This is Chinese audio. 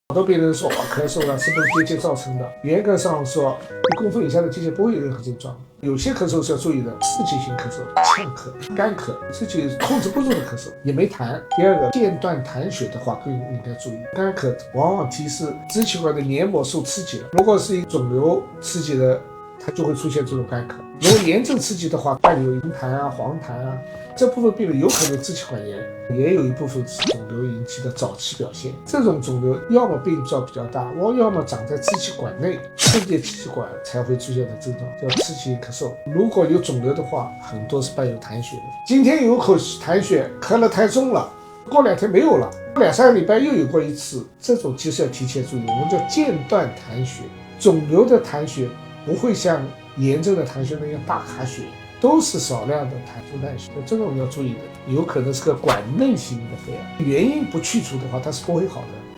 好多病人说咳嗽了，是不是结节造成的？严格上说，1公分以下的结节不会有任何症状。有些咳嗽是要注意的，刺激性咳嗽、呛咳、干咳，自己控制不住的咳嗽也没痰。第二个，间断痰血的话更应该注意。干咳往往提示支气管的黏膜受刺激了，如果是一肿瘤刺激的，它就会出现这种干咳。如果炎症刺激的话，伴有银痰啊、黄痰啊，这部分病人有可能支气管炎，也有一部分是肿瘤引起的早期表现。这种肿瘤要么病灶比较大，要么长在支气管内，正界支气管才会出现的症状，叫刺激性咳嗽。如果有肿瘤的话，很多是伴有痰血的。今天有口痰血，咳了太重了，过2天没有了，2、3个礼拜又有过一次，这种其实要提前注意，我们叫间断痰血。肿瘤的痰血不会像炎症的痰血那样大卡血，都是少量的痰中带血，这种要注意的，有可能是个管内型的肺癌，原因不去除的话，它是不会好的。